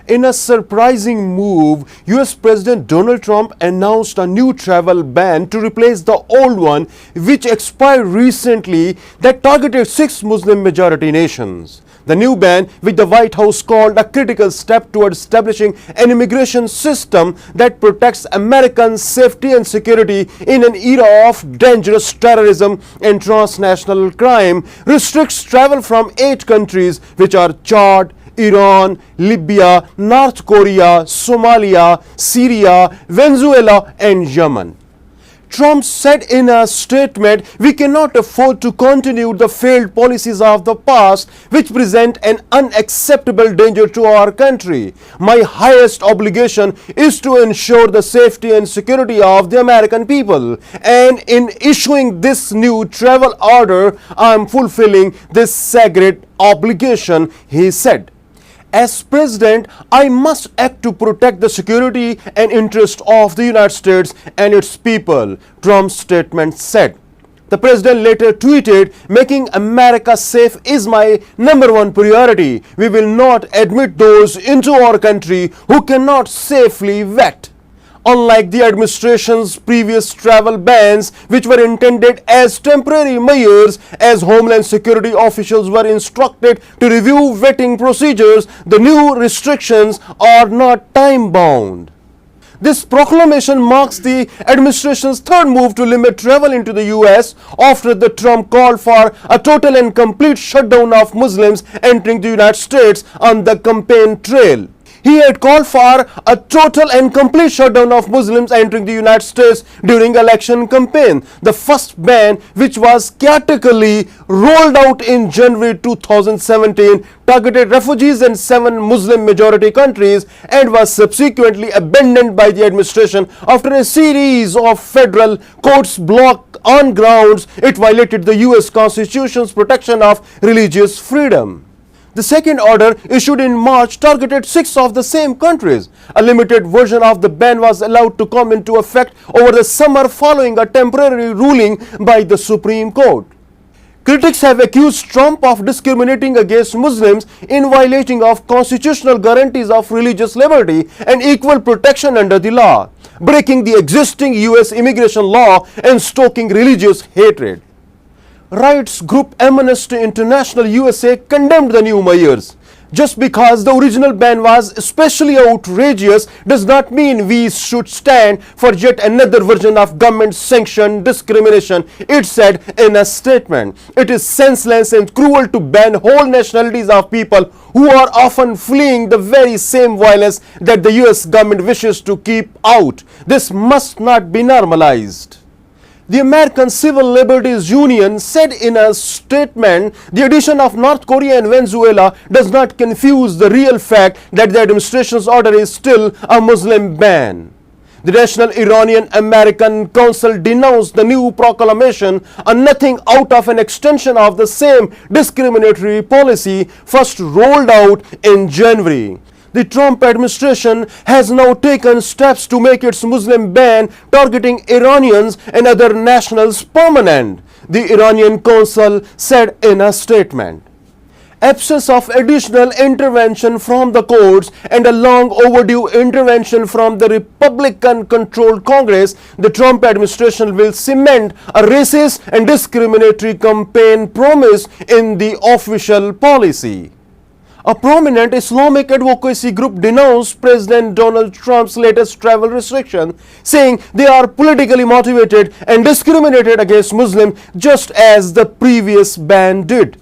In a surprising move, US President Donald Trump announced a new travel ban to replace the old one, which expired recently, that targeted 6 Muslim-majority nations. The new ban, which the White House called a critical step toward establishing an immigration system that protects Americans' safety and security in an era of dangerous terrorism and transnational crime, restricts travel from 8 countries, which are Chad, Iran, Libya, North Korea, Somalia, Syria, Venezuela and Yemen. Trump said in a statement, "We cannot afford to continue the failed policies of the past, which present an unacceptable danger to our country. My highest obligation is to ensure the safety and security of the American people. And in issuing this new travel order, I am fulfilling this sacred obligation," he said. "As president, I must act to protect the security and interest of the United States and its people," Trump's statement said. The president later tweeted, "Making America safe is my #1 priority. We will not admit those into our country who cannot safely vet." Unlike the administration's previous travel bans, which were intended as temporary measures, as Homeland Security officials were instructed to review vetting procedures, the new restrictions are not time-bound. This proclamation marks the administration's third move to limit travel into the US after the Trump called for a total and complete shutdown of Muslims entering the United States on the campaign trail. He had called for a total and complete shutdown of Muslims entering the United States during election campaign. The first ban, which was chaotically rolled out in January 2017, targeted refugees in 7 Muslim-majority countries and was subsequently abandoned by the administration after a series of federal courts blocked on grounds it violated the US Constitution's protection of religious freedom. The second order, issued in March, targeted 6 of the same countries. A limited version of the ban was allowed to come into effect over the summer following a temporary ruling by the Supreme Court. Critics have accused Trump of discriminating against Muslims in violating of constitutional guarantees of religious liberty and equal protection under the law, breaking the existing US immigration law and stoking religious hatred. Rights group Amnesty International USA condemned the new measures. Just because the original ban was especially outrageous does not mean we should stand for yet another version of government-sanctioned discrimination, it said in a statement. "It is senseless and cruel to ban whole nationalities of people who are often fleeing the very same violence that the US government wishes to keep out. This must not be normalized." The American Civil Liberties Union said in a statement, "The addition of North Korea and Venezuela does not confuse the real fact that the administration's order is still a Muslim ban." The National Iranian American Council denounced the new proclamation, a nothing out of an extension of the same discriminatory policy first rolled out in January. The Trump administration has now taken steps to make its Muslim ban targeting Iranians and other nationals permanent, the Iranian Council said in a statement. Absence of additional intervention from the courts and a long overdue intervention from the Republican-controlled Congress, the Trump administration will cement a racist and discriminatory campaign promise in the official policy. A prominent Islamic advocacy group denounced President Donald Trump's latest travel restriction, saying they are politically motivated and discriminated against Muslims just as the previous ban did.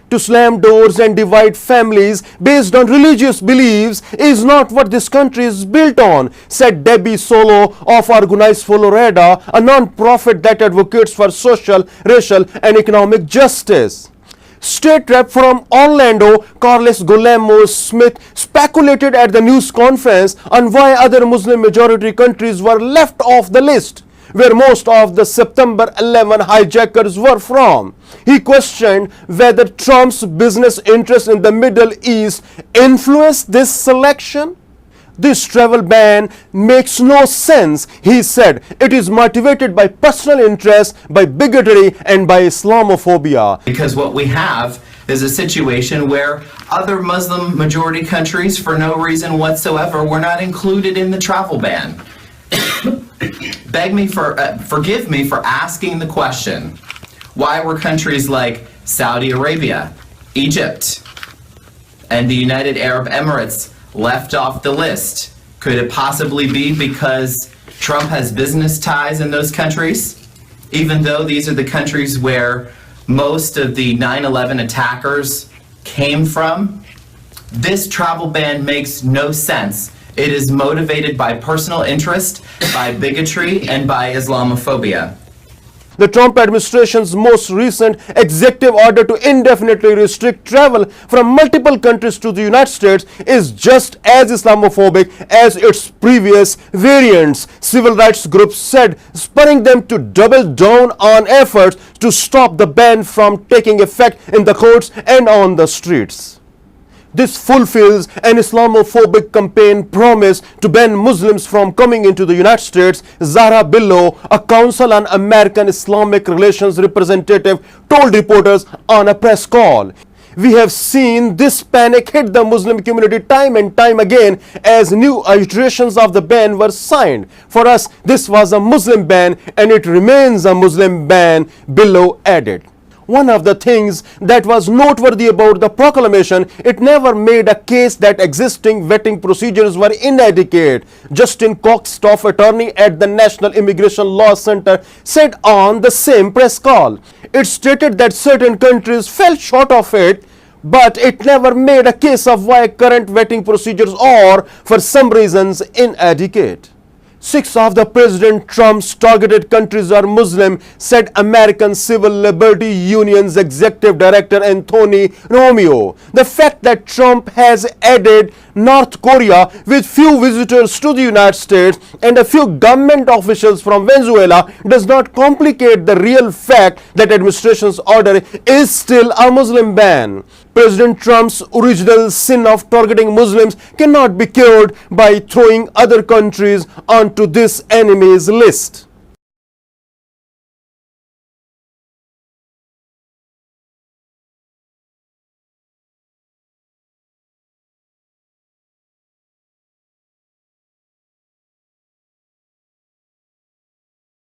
To slam doors and divide families based on religious beliefs is not what this country is built on, said Debbie Solo of Organize Florida, a non-profit that advocates for social, racial and economic justice. State Rep from Orlando, Carlos Guillermo Smith, speculated at the news conference on why other Muslim-majority countries were left off the list, where most of the September 11 hijackers were from. He questioned whether Trump's business interests in the Middle East influenced this selection. "This travel ban makes no sense," he said. "It is motivated by personal interest, by bigotry, and by Islamophobia." Because what we have is a situation where other Muslim majority countries, for no reason whatsoever, were not included in the travel ban. Forgive me for asking the question, why were countries like Saudi Arabia, Egypt, and the United Arab Emirates left off the list? Could it possibly be because Trump has business ties in those countries? Even though these are the countries where most of the 9/11 attackers came from? This travel ban makes no sense. It is motivated by personal interest, by bigotry, and by Islamophobia. The Trump administration's most recent executive order to indefinitely restrict travel from multiple countries to the United States is just as Islamophobic as its previous variants, civil rights groups said, spurring them to double down on efforts to stop the ban from taking effect in the courts and on the streets. This fulfills an Islamophobic campaign promise to ban Muslims from coming into the United States, Zahra Billo, a Council on American Islamic Relations representative, told reporters on a press call. We have seen this panic hit the Muslim community time and time again as new iterations of the ban were signed. For us, this was a Muslim ban and it remains a Muslim ban, Billo added. One of the things that was noteworthy about the proclamation, it never made a case that existing vetting procedures were inadequate. Justin Cox, staff attorney at the National Immigration Law Center, said on the same press call. It stated that certain countries fell short of it, but it never made a case of why current vetting procedures are, for some reasons, inadequate. 6 of the President Trump's targeted countries are Muslim, said American Civil Liberty Union's Executive Director Anthony Romeo. The fact that Trump has added North Korea with few visitors to the United States and a few government officials from Venezuela does not complicate the real fact that administration's order is still a Muslim ban. President Trump's original sin of targeting Muslims cannot be cured by throwing other countries onto this enemy's list.